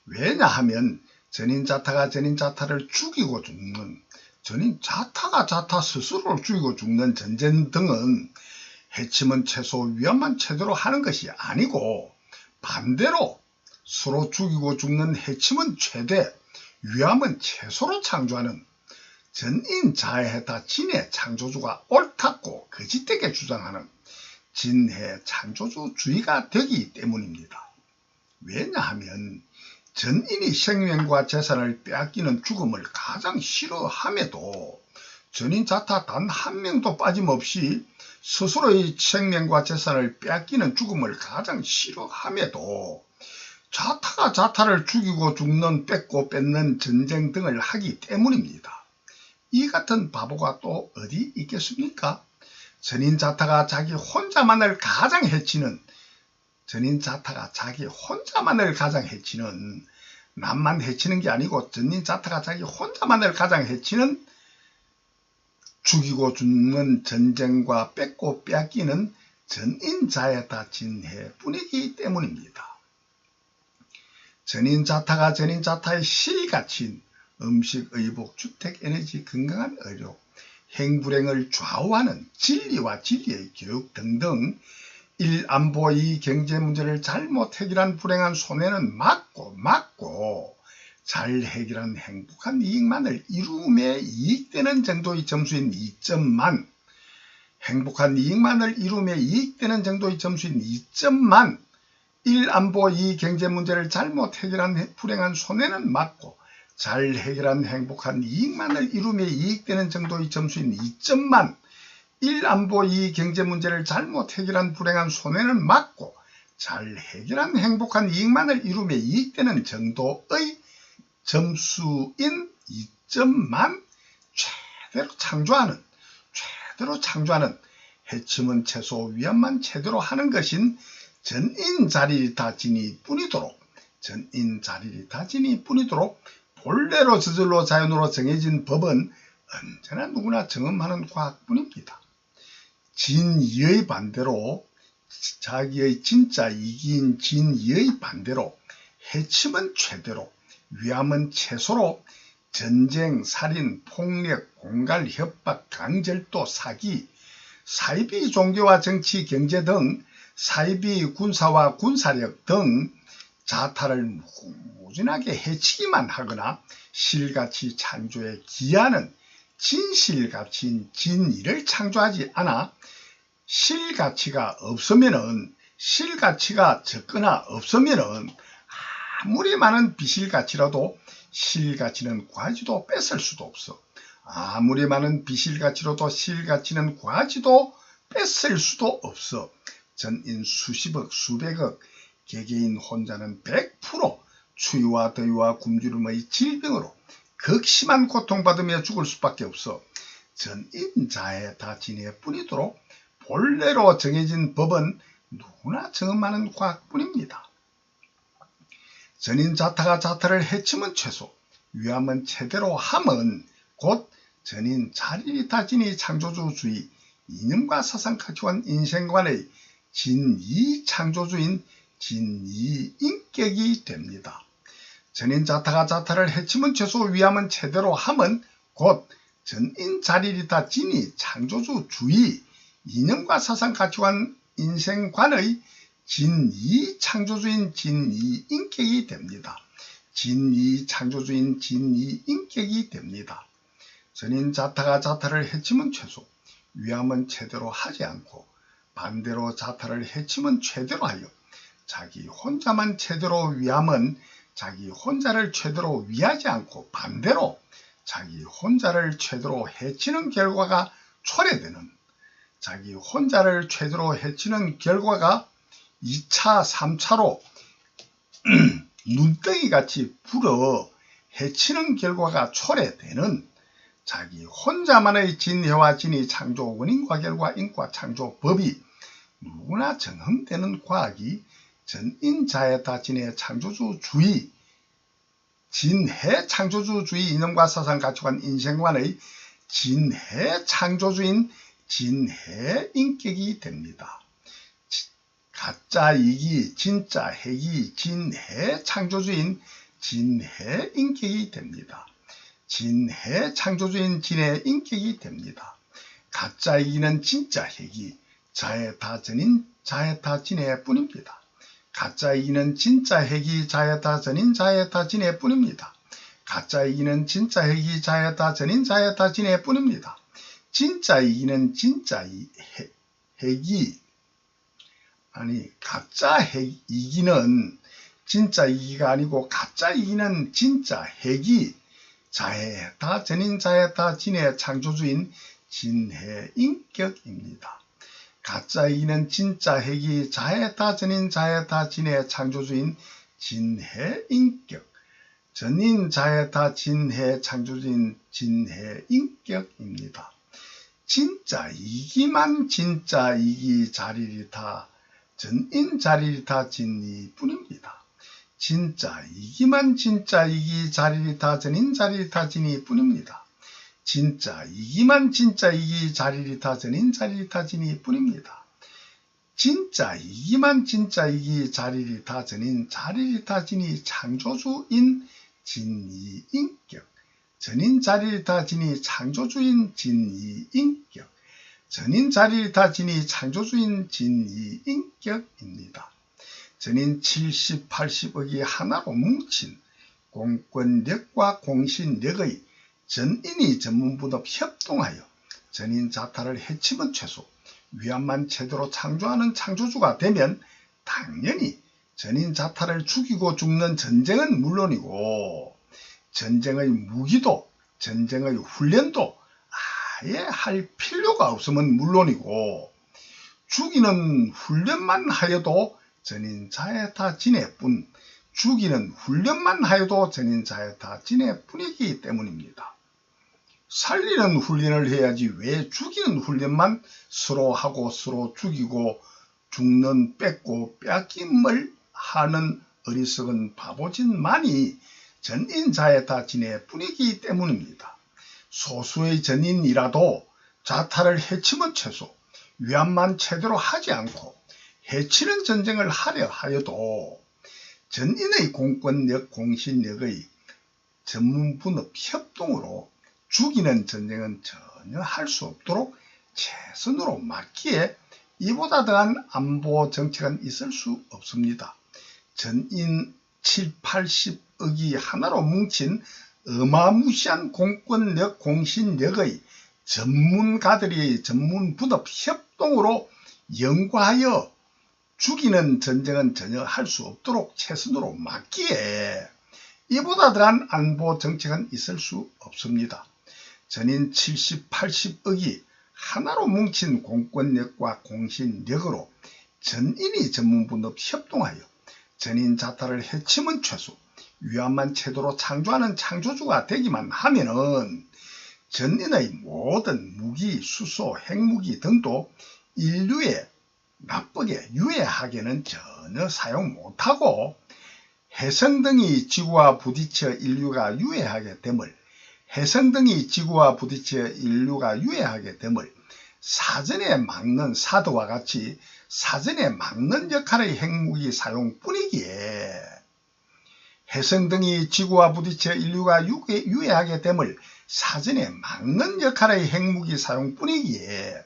왜냐하면 전인자타가 전인자타를 죽이고 죽는 전인자타가 자타 스스로를 죽이고 죽는 전쟁 등은 해치면 최소 위안만 제대로 하는 것이 아니고 반대로 서로 죽이고 죽는 해치면 최대 위안은 최소로 창조하는 전인 자해다 진해 창조주가 옳다고 거짓되게 주장하는 진해 창조주주의가 되기 때문입니다. 왜냐하면 전인이 생명과 재산을 빼앗기는 죽음을 가장 싫어함에도 전인자타 단 한 명도 빠짐없이 스스로의 생명과 재산을 빼앗기는 죽음을 가장 싫어함에도 자타가 자타를 죽이고 죽는 뺏고 뺏는 전쟁 등을 하기 때문입니다. 이 같은 바보가 또 어디 있겠습니까? 전인자타가 자기 혼자만을 가장 해치는 남만 해치는 게 아니고 전인자타가 자기 혼자만을 가장 해치는, 죽이고 죽는 전쟁과 뺏고 빼앗기는 전인자에다 진해뿐이기 때문입니다. 전인자타가 전인자타의 실가치인 음식, 의복, 주택, 에너지, 건강한 의료, 행불행을 좌우하는 진리와 진리의 교육 등등 일안보 이 경제 문제를 잘못 해결한 불행한 손해는 막고 잘 해결한 행복한 이익만을 이룸에 이익되는 정도의 점수인 2점만, 행복한 이익만을 이룸에 이익되는 정도의 점수인 2점만, 일안보 이 경제 문제를 잘못 해결한 불행한 손해는 막고 잘 해결한 행복한 이익만을 이룸에 이익되는 정도의 점수인 2점만, 일안보 이 경제 문제를 잘못 해결한 불행한 손해는 막고 잘 해결한 행복한 이익만을 이룸에 이익되는 정도의 점수인 2점만 최대로 창조하는 해침은 최소 위안만 제대로 하는 것인 전인자리리타지니 뿐이도록 본래로 저절로 자연으로 정해진 법은 언제나 누구나 경험하는 과학뿐입니다. 진이의 반대로, 자기의 진짜 이기인 진이의 반대로 해침은 최대로, 위암은 최소로 전쟁, 살인, 폭력, 공갈, 협박, 강절도, 사기, 사이비 종교와 정치, 경제 등 사이비 군사와 군사력 등 자타를 무진하게 해치기만 하거나 실가치 창조에 기하는 진실가치인 진이를 창조하지 않아 실가치가 적거나 없으면은 아무리 많은 비실가치라도 실가치는 구하지도 뺏을 수도 없어. 아무리 많은 비실가치로도 실가치는 구하지도 뺏을 수도 없어. 전인 수십억, 수백억, 개개인 혼자는 100% 추위와 더위와 굶주림의 질병으로 극심한 고통받으며 죽을 수밖에 없어. 전인자에 다 지내 뿐이도록 본래로 정해진 법은 누구나 경험하는 과학뿐입니다. 전인자타가 자타를 해치면 최소, 위함은 최대로 함은 곧 전인자리리타진이 창조주주의, 이념과 사상 가치관 인생관의 진이 창조주인 진이인격이 됩니다. 전인자타가 자타를 해치면 최소, 위함은 최대로 함은 곧 전인자리리타진이 창조주주의, 이념과 사상 가치관 인생관의 진이 창조주인 진이인격이 됩니다. 진이 창조주인 진이인격이 됩니다. 전인자타가 자타를 해치면 최소, 위함은 최대로 하지 않고 반대로 자타를 해치면 최대로 하여 자기 혼자만 최대로 위함은 자기 혼자를 최대로 위하지 않고 반대로 자기 혼자를 최대로 해치는 결과가 초래되는, 자기 혼자를 최대로 해치는 결과가 2차, 3차로 눈덩이같이 불어 해치는 결과가 초래되는, 자기 혼자만의 진해와 진이 창조 원인과 결과, 인과 창조 법이 누구나 경험되는 과학이 전인자에다 진해 창조주주의, 진해 창조주주의 이념과 사상 가치관 인생관의 진해 창조주인 진해 인격이 됩니다. 가짜 이기, 진짜 핵이 진해 창조주인 진해 인격이 됩니다. 진해 창조주인 진해 인격이 됩니다. 가짜 이기는 진짜 핵이 자에다 전인 자에다 진해 뿐입니다. 가짜 이기는 진짜 핵이 자에다 전인 자에다 진해 뿐입니다. 가짜 이기는 진짜 핵이 자에다 전인 자에다 진해 뿐입니다. 진짜 이기는 진짜 핵이, 아니 가짜 이기는 진짜 이기가 아니고 가짜 이기는 진짜 핵이 자에다 전인 자에다 진해 창조주인 진해 인격입니다. 가짜 이기는 진짜 핵이 자에다 전인 자에다 진해 창조주인 진해 인격, 전인 자에다 진해 창조주인 진해 인격입니다. 진짜 이기만 진짜 이기 자리리타 전인 자리리타 진이 뿐입니다. 진짜 이기만 진짜 이기 자리리타 전인 자리리타 진이 뿐입니다. 진짜 이기만 진짜 이기 자리리타 전인 자리리타 진이 뿐입니다. 진짜 이기만 진짜 이기 자리리타 전인 자리리타 진이 창조주인 진이인격. 전인 자리리타 진이 창조주인 진이인격. 전인 자리리타 진이 창조주인 진이인격입니다. 전인 70, 80억이 하나로 뭉친 공권력과 공신력의 전인이 전문분업 협동하여 전인 자타를 해치면 최소, 위안만 제대로 창조하는 창조주가 되면 당연히 전인 자타를 죽이고 죽는 전쟁은 물론이고 전쟁의 무기도 전쟁의 훈련도 아예 할 필요가 없으면 물론이고 죽이는 훈련만 하여도 전인 자해타 진해뿐, 죽이는 훈련만 하여도 전인 자해타 진해뿐이기 때문입니다. 살리는 훈련을 해야지 왜 죽이는 훈련만 서로 하고 서로 죽이고 죽는 뺏고 뺏김을 하는 어리석은 바보짓만이 전인 자해타 진해뿐이기 때문입니다. 소수의 전인이라도 자타를 해치면 최소 위안만 제대로 하지 않고 해치는 전쟁을 하려 하여도 전인의 공권력, 공신력의 전문분업 협동으로 죽이는 전쟁은 전혀 할 수 없도록 최선으로 막기에 이보다 더한 안보 정책은 있을 수 없습니다. 전인 7, 80억이 하나로 뭉친 어마무시한 공권력, 공신력의 전문가들이 전문분업 협동으로 연구하여 죽이는 전쟁은 전혀 할 수 없도록 최선으로 막기에 이보다 더한 안보 정책은 있을 수 없습니다. 전인 70, 80억이 하나로 뭉친 공권력과 공신력으로 전인이 전문분업 협동하여 전인 자타를 해치면 최소, 위안만 제대로 창조하는 창조주가 되기만 하면은 전인의 모든 무기, 수소, 핵무기 등도 인류에 나쁘게 유해하게는 전혀 사용 못하고 혜성 등이 지구와 부딪혀 인류가 유해하게 됨을 사전에 막는 사드와 같이 사전에 막는 역할의 핵무기 사용뿐이기에 혜성 등이 지구와 부딪혀 인류가 유해하게 됨을 사전에 막는 역할의 핵무기 사용뿐이기에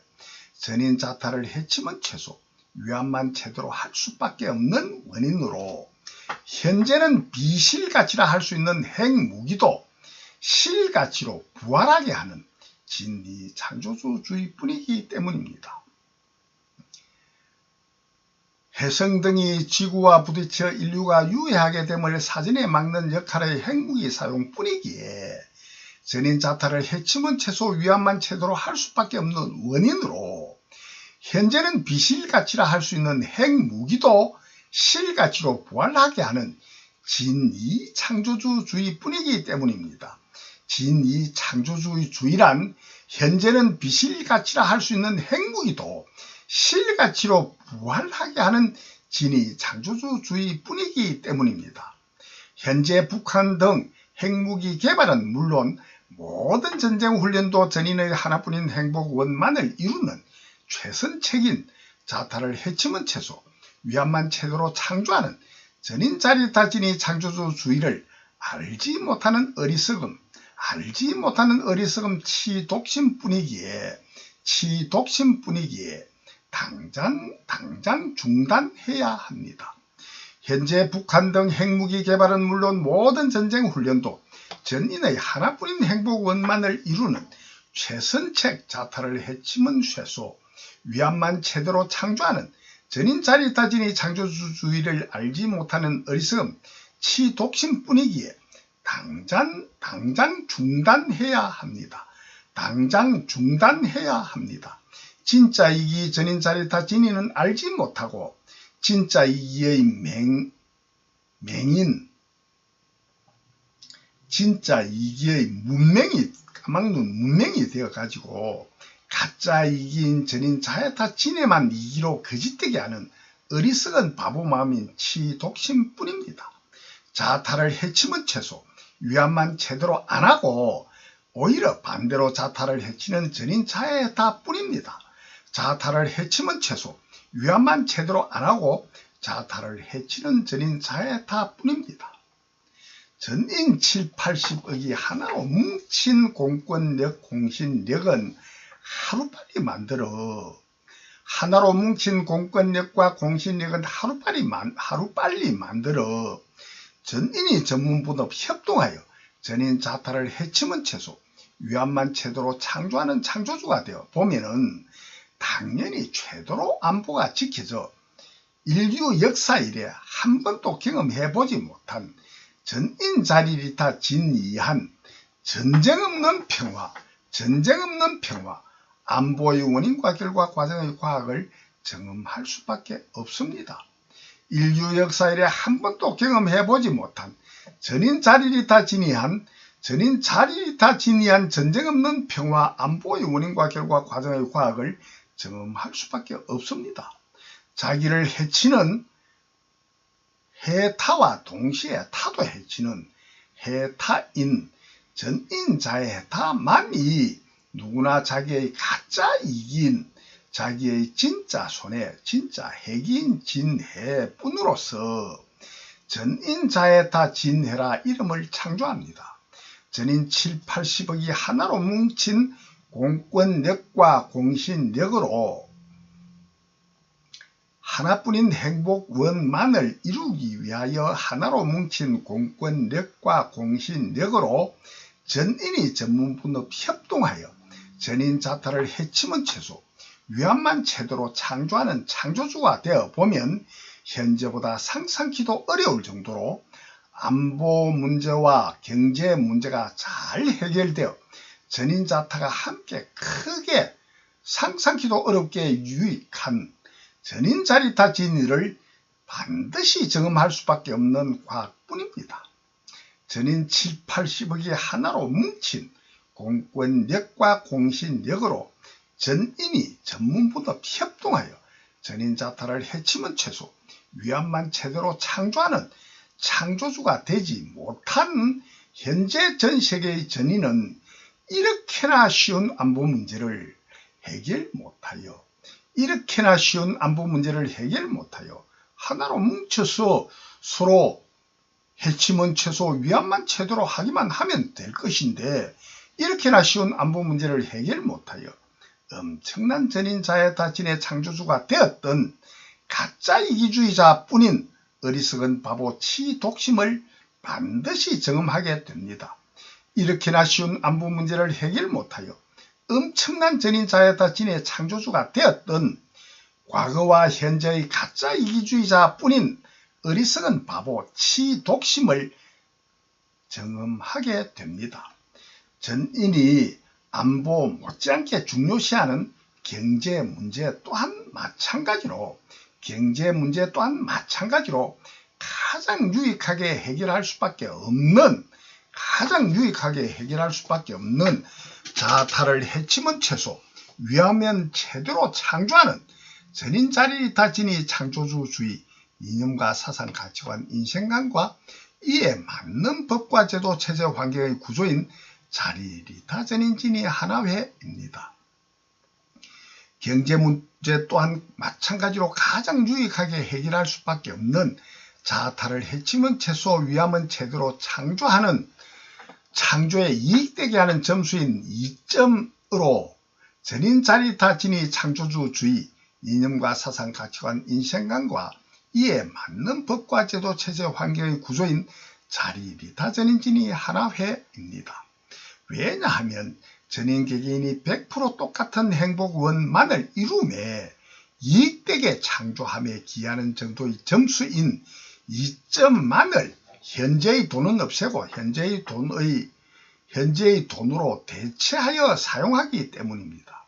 전인 자타를 해치면 최소 위안만 제대로 할 수밖에 없는 원인으로 현재는 비실가치라 할 수 있는 핵무기도 실가치로 부활하게 하는 진리 창조주의뿐이기 때문입니다. 혜성 등이 지구와 부딪혀 인류가 유해하게 됨을 사전에 막는 역할의 핵무기 사용뿐이기에 전인 자타를 해치면 최소 위안만 제대로 할 수밖에 없는 원인으로 현재는 비실가치라 할 수 있는 핵무기도 실가치로 부활하게 하는 진이 창조주의뿐이기 때문입니다. 진이 창조주의란 현재는 비실가치라 할 수 있는 핵무기도 실가치로 부활하게 하는 진이 창조주의뿐이기 때문입니다. 현재 북한 등 핵무기 개발은 물론 모든 전쟁 훈련도 전인의 하나뿐인 행복원만을 이루는 최선책인 자타를 해치면 최소 위안만 제대로 창조하는 전인 자리타 진이 창조주의를 알지 못하는 어리석음 치독심뿐이기에 당장 중단해야 합니다. 현재 북한 등 핵무기 개발은 물론 모든 전쟁 훈련도 전인의 하나뿐인 행복원만을 이루는 최선책 자타를 해치면 최소 위안만 제대로 창조하는 전인 자리타진이 창조주의를 알지 못하는 어리석음 치독심뿐이기에 당장 중단해야 합니다. 진짜 이기 전인 자리타 진이는 알지 못하고 진짜 이기의 진짜 이기의 문맹이 되어가지고 가짜 이기인 전인 자야타 진에만 이기로 거짓되게 하는 어리석은 바보 마음인 치독심뿐입니다. 자타를 해치면 최소 위안만 제대로 안 하고 오히려 반대로 자타를 해치는 전인 자해다 뿐입니다. 자타를 해치면 최소 위안만 제대로 안 하고 자타를 해치는 전인 자해다 뿐입니다. 전인 7, 80억이 하나로 뭉친 공권력, 공신력은 하루빨리 만들어. 하나로 뭉친 공권력과 공신력은 하루빨리 만들어. 전인이 전문분업 협동하여 전인 자타를 해치면 최소 위안만 제대로 창조하는 창조주가 되어 보면은 당연히 최대로 안보가 지켜져 인류 역사 이래 한 번도 경험해보지 못한 전인 자리리타 진이한 전쟁 없는 평화, 안보의 원인과 결과 과정의 과학을 경험할 수밖에 없습니다. 인류 역사 이래 한 번도 경험해보지 못한 전인 자리리타 진이한 전쟁 없는 평화, 안보의 원인과 결과 과정의 과학을 경험할 수밖에 없습니다. 자기를 해치는 해타와 동시에 타도 해치는 해타인 전인 자해타만이 누구나 자기의 가짜 이기인 자기의 진짜 손해 진짜 핵인 진해뿐으로서 전인 자해타 진해라 이름을 창조합니다. 전인 7, 80억이 하나로 뭉친 공권력과 공신력으로 하나뿐인 행복원만을 이루기 위하여 하나로 뭉친 공권력과 공신력으로 전인이 전문분업 협동하여 전인 자타를 해치면 최소 위안만 제대로 창조하는 창조주가 되어 보면 현재보다 상상키도 어려울 정도로 안보 문제와 경제 문제가 잘 해결되어 전인 자타가 함께 크게 상상키도 어렵게 유익한 전인 자리타 진리를 반드시 경험할 수밖에 없는 과학뿐입니다. 전인 7, 80억이 하나로 뭉친 공권력과 공신력으로 전인이 전문분업 협동하여 전인 자타를 해치면 최소 위안만 제대로 창조하는 창조주가 되지 못한 현재 전 세계의 전인은 이렇게나 쉬운 안보 문제를 해결 못하여 하나로 뭉쳐서 서로 해치면 최소 위안만 제대로 하기만 하면 될 것인데 이렇게나 쉬운 안보 문제를 해결 못하여 엄청난 전인 자해타 진의 창조주가 되었던 가짜 이기주의자뿐인 어리석은 바보 치독심을 반드시 경험하게 됩니다. 이렇게나 쉬운 안보 문제를 해결 못하여 엄청난 전인 자해타 진의 창조주가 되었던 과거와 현재의 가짜 이기주의자뿐인 어리석은 바보 치독심을 경험하게 됩니다. 전인이 안보 못지않게 중요시하는 경제 문제 또한 마찬가지로 가장 유익하게 해결할 수밖에 없는 자타를 해치면 최소 위하면 제대로 창조하는 전인 자리리타 진이 창조주주의 이념과 사상 가치관 인생관과 이에 맞는 법과 제도 체제 환경의 구조인 자리리타 전인 진이 하나회입니다. 경제 문제 또한 마찬가지로 가장 유익하게 해결할 수밖에 없는 자타를 해치면 최소 위하면 제대로 창조하는 창조에 이익되게 하는 점수인 2점으로 전인 자리리타 진이 창조주주의 이념과 사상 가치관 인생관과 이에 맞는 법과 제도 체제 환경의 구조인 자리리타 전인 진이 하나회입니다. 왜냐하면 전인 개개인이 100% 똑같은 행복원만을 이루매 이익되게 창조함에 기하는 정도의 점수인 2점만을 현재의 돈은 없애고 현재의 돈으로 대체하여 사용하기 때문입니다.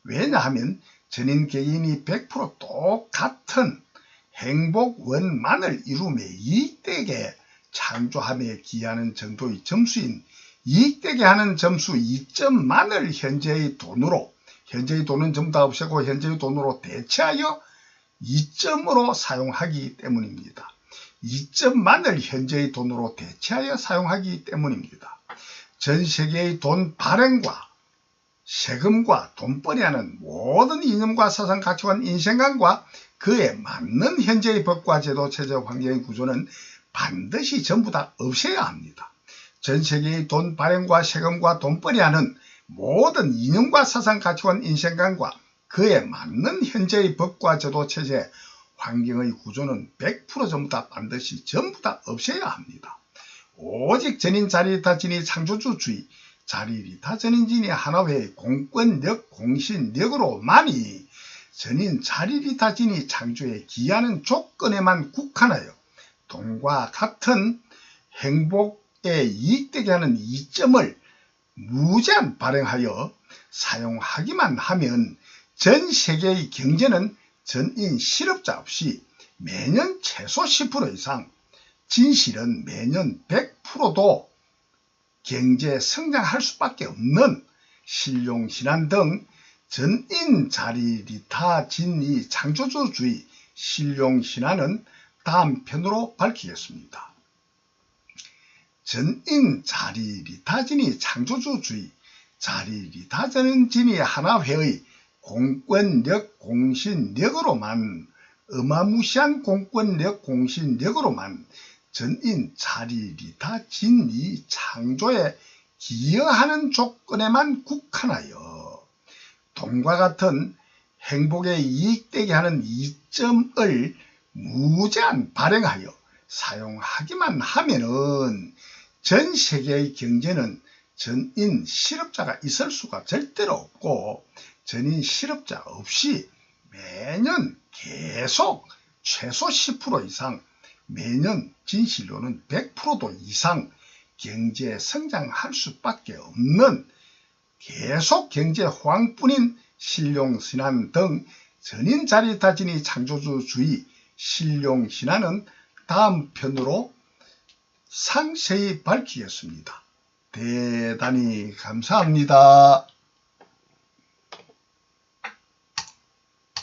왜냐하면 전인 개인이 100% 똑같은 행복원만을 이루며 이익되게 창조함에 기하는 정도의 점수인 이익되게 하는 점수 2점만을 현재의 돈은 전부 다 없애고 현재의 돈으로 대체하여 2점으로 사용하기 때문입니다. 이점만을 현재의 돈으로 대체하여 사용하기 때문입니다. 전 세계의 돈 발행과 세금과 돈벌이하는 모든 이념과 사상, 가치관, 인생관과 그에 맞는 현재의 법과 제도, 체제, 환경의 구조는 반드시 전부 다 없애야 합니다. 전 세계의 돈 발행과 세금과 돈벌이하는 모든 이념과 사상, 가치관, 인생관과 그에 맞는 현재의 법과 제도, 체제, 환경의 구조는 100% 전부 다 반드시 전부 다 없애야 합니다. 오직 전인 자리리타 진이 창조주주의, 자리리타 전인진이 하나회의 공권력, 공신력으로만이 전인 자리리타 진이 창조에 기하는 조건에만 국한하여 돈과 같은 행복에 이익되게 하는 이점을 무제한 발행하여 사용하기만 하면 전 세계의 경제는 전인 실업자 없이 매년 최소 10% 이상, 진실은 매년 100%도 경제 성장할 수밖에 없는 신룡신안 등 전인 자리리타 진이 창조주주의 신룡신안은 다음 편으로 밝히겠습니다. 전인 자리리타 진이 창조주주의, 자리리타 진이 하나회의 공권력, 공신력으로만, 어마무시한 공권력, 공신력으로만 전인 자리리타 진이 창조에 기여하는 조건에만 국한하여 돈과 같은 행복에 이익되게 하는 이점을 무제한 발행하여 사용하기만 하면은 전 세계의 경제는 전인 실업자가 있을 수가 절대로 없고, 전인 실업자 없이 매년 계속 최소 10% 이상, 매년 진실로는 100%도 이상 경제 성장할 수밖에 없는 계속 경제 호황뿐인 신룡신안 등 전인 자리리타 진이 창조주주의 신룡신안은 다음 편으로 상세히 밝히겠습니다. 대단히 감사합니다.